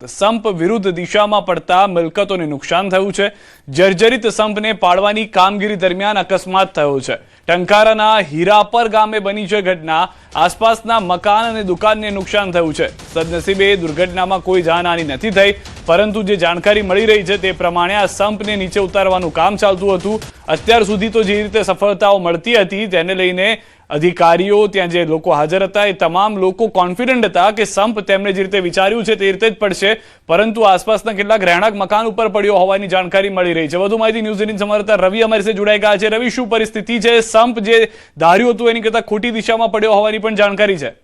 સંપ વિરુદ્ધ દિશામાં પડતા મિલકતોને નુકસાન થયું છે। જર્જરિત સંપને પાડવાની કામગીરી દરમિયાન અકસ્માત થયો છે। ટંકારાના હીરાપર ગામે બની છે ઘટના। આસપાસના મકાન અને દુકાનને નુકસાન થયું છે। સદનસીબે દુર્ઘટનામાં કોઈ જાનહાનિ નથી થઈ, પરંતુ જે જાણકારી મળી રહી છે તે પ્રમાણે આ સંપને નીચે ઉતારવાનું કામ ચાલતું હતું। અત્યાર સુધી તો જે રીતે સફળતાઓ મળતી હતી તેને લઈને અધિકારીઓ, ત્યાં જે લોકો હાજર હતા એ તમામ લોકો કોન્ફિડન્ટ હતા કે સંપ તેમણે જે રીતે વિચાર્યું છે તે રીતે જ પડશે, પરંતુ આસપાસના કેટલાક રહેણાંક મકાન ઉપર પડ્યો હોવાની જાણકારી મળી રહી છે। વધુ માહિતી ન્યૂઝ 18 સંવાદદાતા રવિ અમારી સાથે જોડાઈ ગયા છે। રવિ, શું પરિસ્થિતિ છે? સંપ જે ધાર્યું હતું એની કરતા ખોટી દિશામાં પડ્યો હોવાની પણ જાણકારી છે।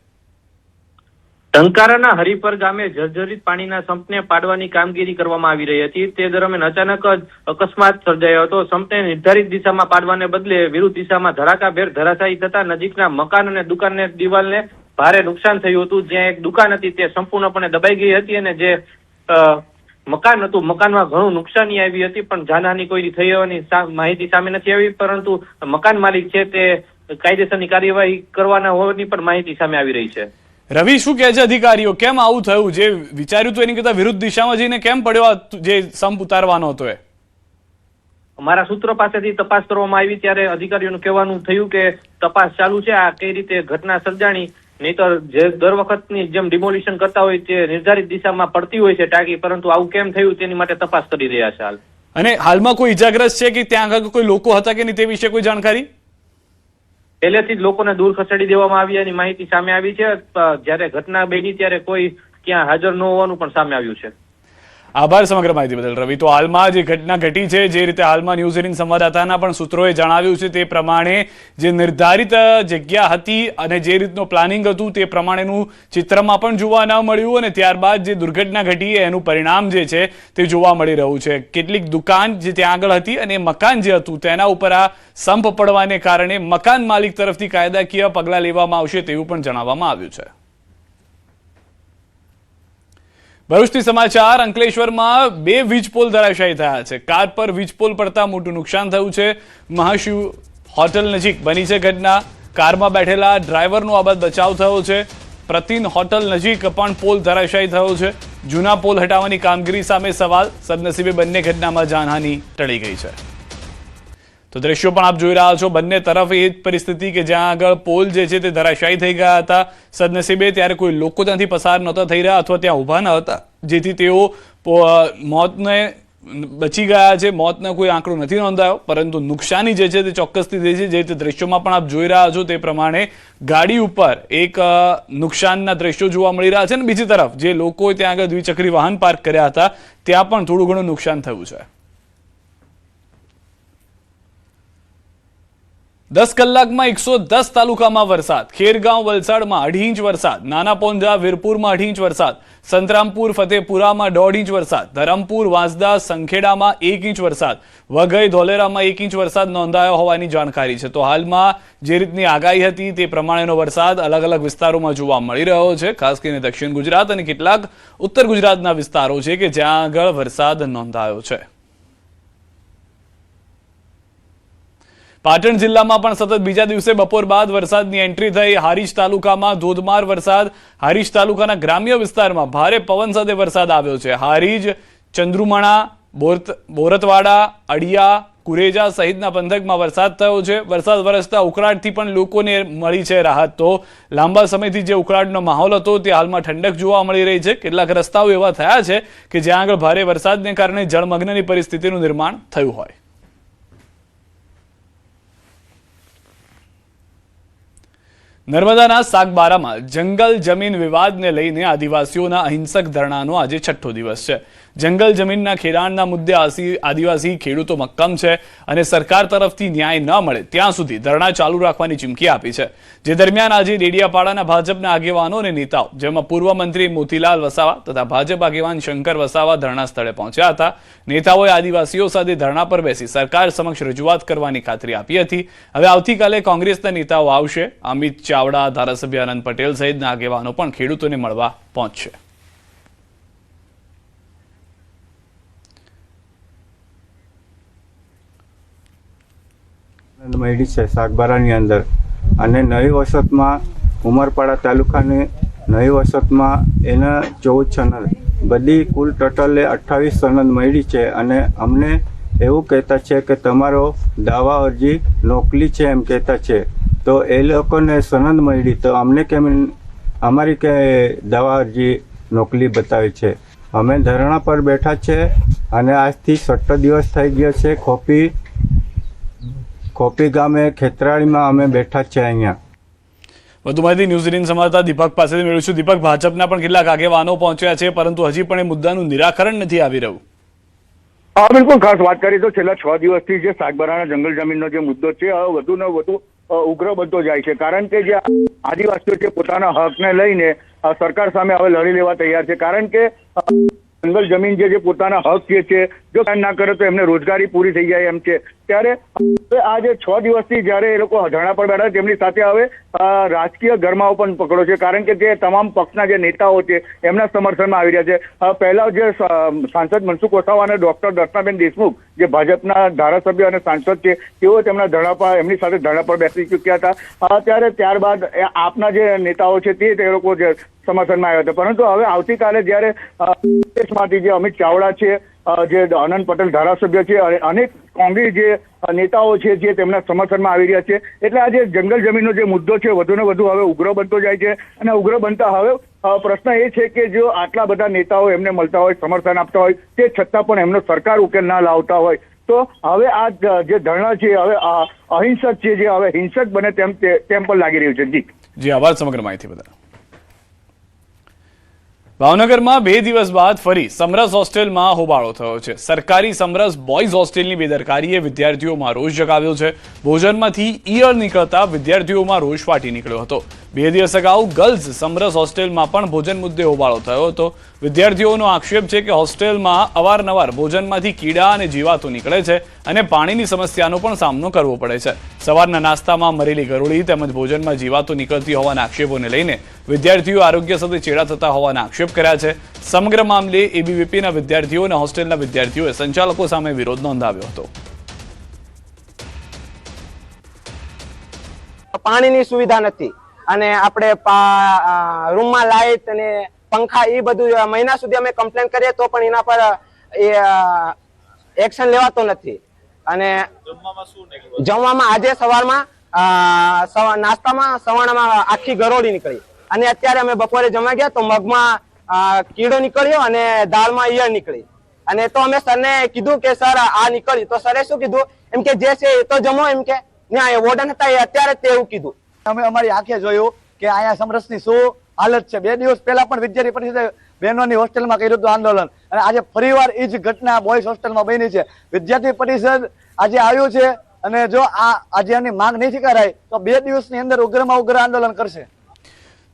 ટંકારાના હરિપર ગામે જર્જરિત પાણીના સંપને પાડવાની કામગીરી કરવામાં આવી રહી હતી। તે દરમિયાન અચાનક જ અકસ્માત સર્જાયો હતો। સંપને નિર્ધારિત દિશામાં પાડવાને બદલે વિરુદ્ધ દિશામાં ધડાકાભેર ધરાશાયી થતા નજીકના મકાન અને દુકાનને દિવાલને ભારે નુકસાન થયું હતું। જ્યાં એક દુકાન હતી તે સંપૂર્ણપણે દબાઈ ગઈ હતી અને જે મકાન હતું મકાનમાં ઘણું નુકસાની આવી હતી, પણ જાનહાનિ કોઈ થઈ હોવાની માહિતી સામે નથી આવી, પરંતુ મકાન માલિક છે તે કાયદેસરની કાર્યવાહી કરવાના હોવાની પણ માહિતી સામે આવી રહી છે। રવિ, શું કહે છે અધિકારીઓ? કેમ આવું થયું? જે વિચાર્યું હતું એની કરતા વિરુદ્ધ દિશામાં જઈને કેમ પડ્યો જે સંપ ઉતારવાનો હતો એ? અમારા સૂત્રો પાસેથી તપાસ કરવામાં આવી ત્યારે અધિકારીઓનું કહેવાનું થયું કે તપાસ ચાલુ છે, આ કઈ રીતે ઘટના સર્જાણી। નહીતર જે દર વખતની જેમ ડિમોલિશન કરતા હોય તે નિર્ધારિત દિશામાં પડતી હોય છે ટાંકી, પરંતુ આવું કેમ થયું તેની માટે તપાસ કરી રહ્યા છે હાલ। અને હાલમાં કોઈ ઇજાગ્રસ્ત છે કે ત્યાં આગળ કોઈ લોકો હતા કે નહીં તે વિશે કોઈ જાણકારી? પહેલેથી જ લોકોને દૂર ખસેડી દેવામાં આવ્યાની માહિતી સામે આવી છે। જ્યારે ઘટના બની ત્યારે કોઈ ત્યાં હાજર ન હોવાનું પણ સામે આવ્યું છે। આભાર સમગ્ર માહિતી બદલ રવિ। તો હાલમાં જે ઘટના ઘટી છે, જે રીતે હાલમાં ન્યૂઝ 18 સંવાદદાતાના પણ સૂત્રોએ જણાવ્યું છે તે પ્રમાણે જે નિર્ધારિત જગ્યા હતી અને જે રીતનું પ્લાનિંગ હતું તે પ્રમાણેનું ચિત્રમાં પણ જોવા ન મળ્યું, અને ત્યારબાદ જે દુર્ઘટના ઘટી એનું પરિણામ જે છે તે જોવા મળી રહ્યું છે। કેટલીક દુકાન જે ત્યાં આગળ હતી અને મકાન જે હતું તેના ઉપર આ સંપ પડવાને કારણે મકાન માલિક તરફથી કાયદાકીય પગલાં લેવામાં આવશે તેવું પણ જણાવવામાં આવ્યું છે। ભરૂચથી સમાચાર। અંકલેશ્વરમાં 2 વીજપોલ ધરાશાયી થયા છે। કાર પર વીજપોલ પડતા મોટું નુકસાન થયું છે। મહાશિવ હોટલ નજીક બની છે ઘટના। કારમાં બેઠેલા ડ્રાઈવરનો આબાદ બચાવ થયો છે। પ્રતિન હોટલ નજીક પણ પોલ ધરાશાયી થયો છે। જૂના પોલ હટાવવાની કામગીરી સામે સવાલ। સદનસીબે બંને ઘટનામાં જાનહાનિ ટળી ગઈ છે। તો દ્રશ્યો પણ આપ જોઈ રહ્યા છો, બંને તરફ એ જ પરિસ્થિતિ કે જ્યાં આગળ પોલ જે છે તે ધરાશાયી થઈ ગયા હતા। સદનસીબે ત્યારે કોઈ લોકો ત્યાંથી પસાર નહોતા થઈ રહ્યા અથવા ત્યાં ઊભા ન હતા, જેથી તેઓ મોતને બચી ગયા છે। મોતનો કોઈ આંકડો નથી નોંધાયો, પરંતુ નુકસાની જે છે તે ચોક્કસથી થઈ છે। જે રીતે દ્રશ્યોમાં પણ આપ જોઈ રહ્યા છો તે પ્રમાણે ગાડી ઉપર એક નુકસાનના દ્રશ્યો જોવા મળી રહ્યા છે, અને બીજી તરફ જે લોકોએ ત્યાં આગળ દ્વિચક્રી વાહન પાર્ક કર્યા હતા ત્યાં પણ થોડું ઘણું નુકસાન થયું છે। 10 કલાકમાં 110 તાલુકામાં વરસાદ। ખેરગાંવ વલસાડમાં 2.5 ઇંચ વરસાદ, નાના પોંજા વીરપુરમાં 2.5 ઇંચ વરસાદ, સંતરામપુર ફતેપુરામાં 1.5 ઇંચ વરસાદ, ધરમપુર વાંસદા સંખેડામાં 1 ઇંચ વરસાદ, વઘઈ ધોલેરામાં 1 ઇંચ વરસાદ નોંધાયો હોવાની જાણકારી છે। તો હાલમાં જે રીતની આગાહી હતી તે પ્રમાણેનો વરસાદ અલગ અલગ વિસ્તારોમાં જોવા મળી રહ્યો છે। ખાસ કરીને દક્ષિણ ગુજરાત અને કેટલાક ઉત્તર ગુજરાતના વિસ્તારો છે કે જ્યાં આગળ વરસાદ નોંધાયો છે। પાટણ જિલ્લામાં પણ સતત બીજા દિવસે બપોર બાદ વરસાદની એન્ટ્રી થઈ। હારીજ તાલુકામાં ધોધમાર વરસાદ। હારીજ તાલુકાના ગ્રામ્ય વિસ્તારમાં ભારે પવન સાથે વરસાદ આવ્યો છે। હારીજ, ચંદ્રુમણા, બોરતવાડા, અડિયા, કુરેજા સહિતના પંથકમાં વરસાદ થયો છે। વરસાદ વરસતા ઉકળાટથી પણ લોકોને મળી છે રાહત। તો લાંબા સમયથી જે ઉકળાટનો માહોલ હતો તે હાલમાં ઠંડક જોવા મળી રહી છે। કેટલાક રસ્તાઓ એવા થયા છે કે જ્યાં આગળ ભારે વરસાદને કારણે જળમગ્નની પરિસ્થિતિનું નિર્માણ થયું હોય। નર્મદાના સાગબારામાં જંગલ જમીન વિવાદને લઈને આદિવાસીઓના અહિંસક ધરણાનો આજે 6થો દિવસ છે। જંગલ જમીનના ખેડાણના મુદ્દે આદિવાસી ખેડૂતો મક્કમ છે અને સરકાર તરફથી ન્યાય ન મળે ત્યાં સુધી ધરણા ચાલુ રાખવાની ચીમકી આપી છે। જે દરમિયાન આજે ડેડિયાપાડાના ભાજપના આગેવાનો અને નેતાઓ, જેમાં પૂર્વ મંત્રી મોતીલાલ વસાવા તથા ભાજપ આગેવાન શંકર વસાવા ધરણા સ્થળે પહોંચ્યા હતા। નેતાઓએ આદિવાસીઓ સાથે ધરણા પર બેસી સરકાર સમક્ષ રજૂઆત કરવાની ખાતરી આપી હતી। હવે આવતીકાલે કોંગ્રેસના નેતાઓ આવશે। અમિત ચાવડા, ધારાસભ્ય આનંદ પટેલ સહિતના આગેવાનો પણ ખેડૂતોને મળવા પહોંચશે। મળી છે સાગબારાની અંદર, અને નવી વસતમાં ઉમરપાડા તાલુકાની નવી વસતમાં એના 14 ચેનલ બધી કુલ ટોટલે 28 સનદ મળી છે અને અમને એવું કહેતા છે કે તમારો દાવા અરજી નકલી છે એમ કહેતા છે. તો એ લોકોને સનદ મળી તો અમને કેમ અમારી કે દાવા અરજી નકલી બતાવી છે. અમે ધરણા પર બેઠા છે અને આજથી 17 દિવસ થઈ ગયા છે. ખોપી ગામે ખેતરાળીમાં અમે બેઠા છે. અહીંયા વધુ માહિતી ન્યૂઝ 18 સમાચાર દીપક પાસેથી મેળવીશું. દીપક, ભાજપના પણ કેટલાક આગેવાનો પહોંચ્યા છે પરંતુ હજી પણ એ મુદ્દાનું નિરાકરણ નથી આવી રહ્યું. હા, બિલકુલ. ખાસ વાત કરીએ તો છેલ્લા 6 દિવસથી જે સાગબારાના જંગલ જમીનનો જે મુદ્દો છે વધુ ને વધુ ઉગ્ર બનતો જાય છે. કારણ કે જે આદિવાસીઓ છે પોતાના હકને લઈને સરકાર સામે હવે લડી લેવા તૈયાર છે. કારણ કે જંગલ જમીન જે પોતાના હક છે જો કામ ના કરે તો એમને રોજગારી પૂરી થઈ જાય એમ છે. ત્યારે આ જે 6 દિવસથી જયારે એ લોકો ધરણા પર બેઠા તેમની સાથે હવે રાજકીય ગરમાવો પણ પકડ્યો છે. કારણ કે જે તમામ પક્ષના જે નેતાઓ છે એમના સમર્થનમાં આવી રહ્યા છે. પહેલા જે સાંસદ મનસુખ વસાવા અને ડોક્ટર દર્શનાબેન દેશમુખ જે ભાજપના ધારાસભ્ય અને સાંસદ છે તેઓ તેમના ધરણા પર એમની સાથે ધરણા પર બેસી ચૂક્યા હતા. ત્યારે ત્યારબાદ આપના જે નેતાઓ છે તે લોકો જે સમર્થનમાં આવ્યા હતા. પરંતુ હવે આવતીકાલે જયારે દેશમાંથી જે અમિત ચાવડા છે, જે આનંદ પટેલ ધારાસભ્ય છે અને અનેક કોંગ્રેસ જે નેતાઓ છે જે તેમના સમર્થનમાં આવી રહ્યા છે. એટલે આ જે જંગલ જમીનનો જે મુદ્દો છે વધુ ને વધુ હવે ઉગ્ર બનતો જાય છે. અને ઉગ્ર બનતા હવે પ્રશ્ન એ છે કે જો આટલા બધા નેતાઓ એમને મળતા હોય, સમર્થન આપતા હોય, તે છતાં પણ એમનો સરકાર ઉકેલ ના લાવતા હોય તો હવે આ જે ધરણા છે હવે અહિંસક છે જે હવે હિંસક બને તેમ પણ લાગી રહ્યું છે. જી આભાર સમગ્ર માહિતી બદલ. ભાવનગરમાં 2 દિવસ બાદ ફરી સમરસ હોસ્ટેલમાં હોબાળો થયો છે. સરકારી સમરસ બોયઝ હોસ્ટેલની બેદરકારીએ વિદ્યાર્થીઓમાં રોષ જગાવ્યો છે. ભોજનમાંથી ઈયળ નીકળતા વિદ્યાર્થીઓમાં રોષ ફાટી નીકળ્યો હતો. 2 દિવસ અગાઉ ગર્લ્સ સમરસ હોસ્ટેલમાં પણ ભોજન મુદ્દે હોબાળો થયો હતો. વિદ્યાર્થીઓનો આક્ષેપ છે કે હોસ્ટેલમાં અવારનવાર ભોજનમાંથી કીડા અને જીવાતો નીકળે છે અને પાણીની સમસ્યાનો પણ સામનો કરવો પડે છે. સવારના નાસ્તામાં મરેલી ગરોળી તેમજ ભોજનમાં જીવાતો નીકળતી હોવાના આક્ષેપોને લઈને વિદ્યાર્થીઓ આરોગ્ય સાથે ચેડા થતા હોવાના આક્ષેપ કર્યા છે. સમગ્ર મામલે એબીવીપીના વિદ્યાર્થીઓ અને હોસ્ટેલના વિદ્યાર્થીઓએ સંચાલકો સામે વિરોધ નોંધાવ્યો હતો. પાણીની સુવિધા નથી અને આપણે રૂમમાં લાઇટ અને પંખા એ બધું મહિના સુધી અમે કમ્પ્લેન કરીએ તો પણ એના પર એક્શન લેવાતો નથી. અને જમવામાં આજે સવારમાં નાસ્તામાં સવારમાં આખી ગરોળી નીકળી અને અત્યારે અમે બપોરે જમવા ગયા તો મગમાં કીડો નીકળ્યો અને દાળમાં ઈયળ નીકળી. અને તો અમે સરને કીધું કે સર આ નીકળ્યું તો સરે શું કીધું એમ કે જે છે એ તો જમો એમ કે વોર્ડન હતા એ અત્યારે જ એવું કીધું. અમે અમારી આંખે જોયું કે અહીંયા સમરસની શું હાલત છે. 2 દિવસ પહેલા પણ વિદ્યાર્થી પરિષદે બહેનોની હોસ્ટેલમાં કર્યું હતું આંદોલન અને આજે ફરીવાર એ જ ઘટના બોયઝ હોસ્ટેલમાં બની છે. વિદ્યાર્થી પરિષદ આજે આવ્યું છે અને જો આજે એમની માંગ નહીં કરાય તો 2 દિવસની અંદર ઉગ્રમાં ઉગ્ર આંદોલન કરશે.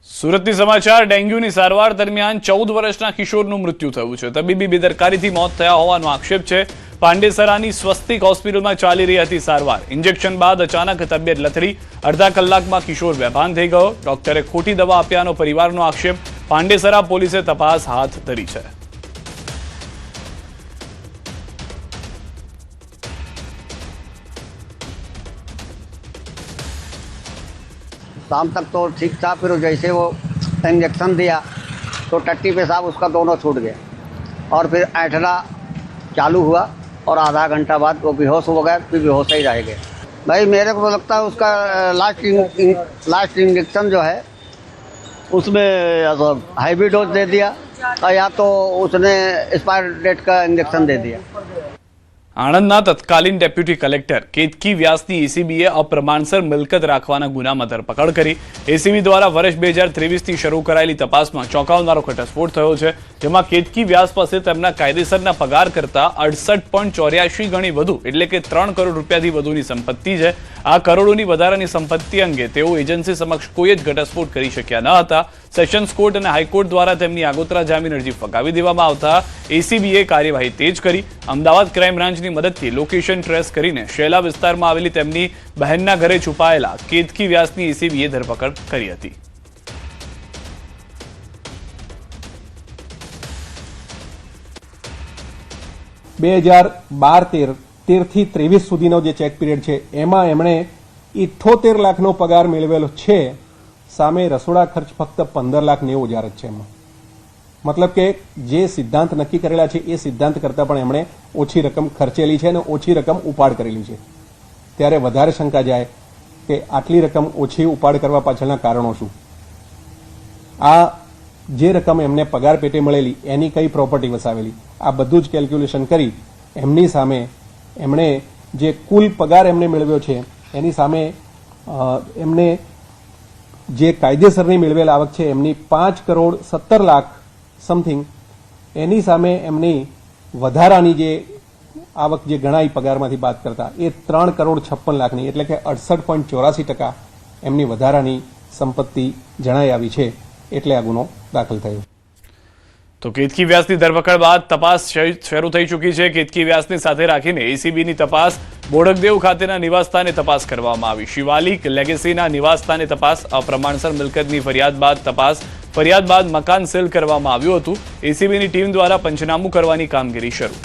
સુરતની સમાચાર. ડેન્ગ્યુની સારવાર દરમિયાન 14 વર્ષના કિશોરનું મૃત્યુ થયું છે. તબીબી બેદરકારીથી મોત થયા હોવાનો આક્ષેપ છે. પાંડેસરાની સ્વસ્તિક હોસ્પિટલમાં ચાલી રહી હતી સારવાર. ઇન્જેક્શન બાદ અચાનક તબિયત લથડી. અડધા કલાકમાં કિશોર બેભાન થઈ ગયો. ડોક્ટરે ખોટી દવા આપ્યાનો પરિવારનો આક્ષેપ. પાંડેસરા પોલીસે તપાસ હાથ ધરી છે. शाम तक तो ठीक था, फिर जैसे वो इंजेक्शन दिया तो टट्टी पेशाब उसका दोनों छूट गया और फिर ऐठना चालू हुआ और आधा घंटा बाद वो बेहोश हो गया, फिर बेहोश ही रह गए. भाई मेरे को तो लगता है उसका लास्ट इंजेक्शन जो है उसमें हैवी डोज दे दिया या तो उसने एक्सपायर डेट का इंजेक्शन दे दिया. આણંદના તત્કાલીન ડેપ્યુટી કલેક્ટર કેતકી વ્યાસની એસીબીએ અપ્રમાણસર મિલકત રાખવાના ગુનામાં ધરપકડ કરી. એસીબી દ્વારા વર્ષ 2023થી શરૂ કરાયેલી તપાસમાં ચોંકાવનારો ઘટસ્ફોટ થયો છે, જેમાં કેતકી વ્યાસ પાસે તેમના કાયદેસરના પગાર કરતા 68.84 ગણી વધુ એટલે કે 3 કરોડ રૂપિયાથી વધુની સંપત્તિ છે. આ કરોડોની વધારાની સંપત્તિ અંગે તેઓ એજન્સી સમક્ષ કોઈ જ ઘટસ્ફોટ કરી શક્યા ન હતા. સેશન્સ કોર્ટ અને હાઈકોર્ટ દ્વારા તેમની આગોતરા જામીન અરજી ફગાવી દેવામાં આવતા એસીબીએ કાર્યવાહી તેજ કરી. અમદાવાદ ક્રાઇમ બ્રાન્ચની મદદથી લોકેશન ટ્રેસ કરીને શેલા વિસ્તારમાં આવેલી તેમની બહેનના ઘરે છુપાયેલા કેતકી વ્યાસની એસીબીએ ધરપકડ કરી હતી. બે 2012-13 થી 23 સુધીનો જે ચેક પીરિયડ છે એમાં એમણે 78 લાખનો પગાર મેળવેલો છે. સામે રસોડા ખર્ચ ફક્ત 15,90,000 જ છે. એમાં મતલબ કે જે સિદ્ધાંત નક્કી કરેલા છે એ સિદ્ધાંત કરતાં પણ એમણે ઓછી રકમ ખર્ચેલી છે અને ઓછી રકમ ઉપાડ કરેલી છે. ત્યારે વધારે શંકા જાય કે આટલી રકમ ઓછી ઉપાડ કરવા પાછળના કારણો શું. આ જે રકમ એમને પગાર પેટે મળેલી એની કઈ પ્રોપર્ટી વસાવેલી, આ બધું જ કેલ્ક્યુલેશન કરી એમની સામે એમણે જે કુલ પગાર એમને મેળવ્યો છે એની સામે એમને જે કાયદેસરની મેળવેલ આવક છે એમની 5,17,00,000 સમથિંગ, એની સામે એમની વધારાની જે આવક જે ગણાય પગારમાંથી બાદ કરતા એ 3,56,00,000ની એટલે કે 68.84% એમની વધારાની સંપત્તિ જણાઈ આવી છે. એટલે આ ગુનો દાખલ થયો. તો કેતકી વ્યાસની ધરપકડ બાદ તપાસ શરૂ થઈ ચૂકી છે. કેતકી વ્યાસની સાથે રાખીને એસીબીની તપાસ બોડકદેવ ખાતેના નિવાસસ્થાને તપાસ કરવામાં આવી. શિવાલિક લેગેસીના નિવાસસ્થાને તપાસ, અપ્રમાણસર મિલકતની ફરિયાદ બાદ મકાન સીલ કરવામાં આવ્યું હતું. એસીબીની ટીમ દ્વારા પંચનામું કરવાની કામગીરી શરૂ.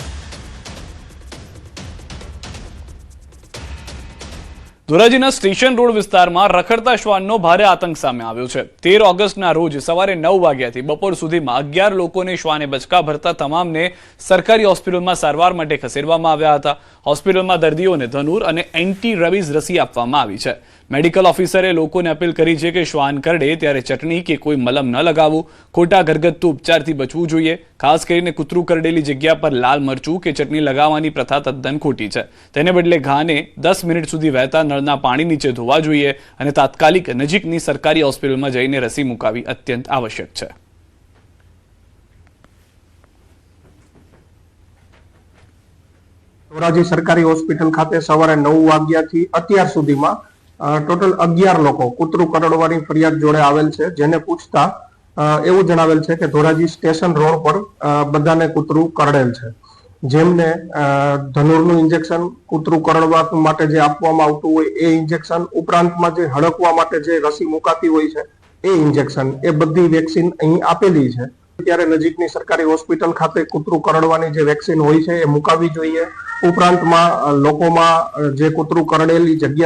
ધોરાજીના સ્ટેશન રોડ વિસ્તારમાં રખડતા શ્વાનનો ભારે આતંક સામે આવ્યો છે. 13 ઓગસ્ટના રોજ સવારે 9 વાગ્યાથી બપોર સુધીમાં 11 લોકોને શ્વાને બચકા ભરતા તમામને સરકારી હોસ્પિટલમાં સારવાર માટે ખસેડવામાં આવ્યા હતા. હોસ્પિટલમાં દર્દીઓને ધનુર અને એન્ટી રેબીઝ રસી આપવામાં આવી છે. મેડિકલ ઓફિસરે લોકોને અપીલ કરી છે કે શ્વાન કરડે ત્યારે ચટણી કે કોઈ મલમ ન લગાવવું, ખોટા ઘરગથ્થુ ઉપચારથી બચવું જોઈએ. ખાસ કરીને કૂતરું કરડેલી જગ્યા પર લાલ મરચું કે ચટણી લગાવવાની પ્રથા તદ્દન ખોટી છે. તેને બદલે ઘાને 10 મિનિટ સુધી વહેતા નળના પાણી નીચે ધોવા જોઈએ અને તાત્કાલિક નજીકની સરકારી હોસ્પિટલમાં જઈને રસી મુકાવી અત્યંત આવશ્યક છે. ધોરાજી સરકારી હોસ્પિટલ ખાતે સવારે 9 વાગ્યાથી અત્યાર સુધીમાં ટોટલ 11 લોકો કૂતરું કરડવાની ફરિયાદ જોડે આવેલ છે. જેને પૂછતા એવું જણાવેલ છે કે ધોરાજી સ્ટેશન રોડ પર બધાને કૂતરું કરડેલ છે. જેમને ધનુરનું ઇન્જેક્શન, કૂતરું કરડવા માટે જે આપવામાં આવતું હોય એ ઇન્જેક્શન, ઉપરાંતમાં જે હડકવા માટે જે રસી મુકાતી હોય છે એ ઇન્જેક્શન, એ બધી વેક્સિન અહીં આપેલી છે. ત્યારે નજીકની સરકારી હોસ્પિટલ ખાતે કૂતરું કરડવાની જે વેક્સિન હોય છે એ મુકાવી જોઈએ. ઉપરાંતમાં લોકોમાં જે કૂતરું કરડેલી જગ્યા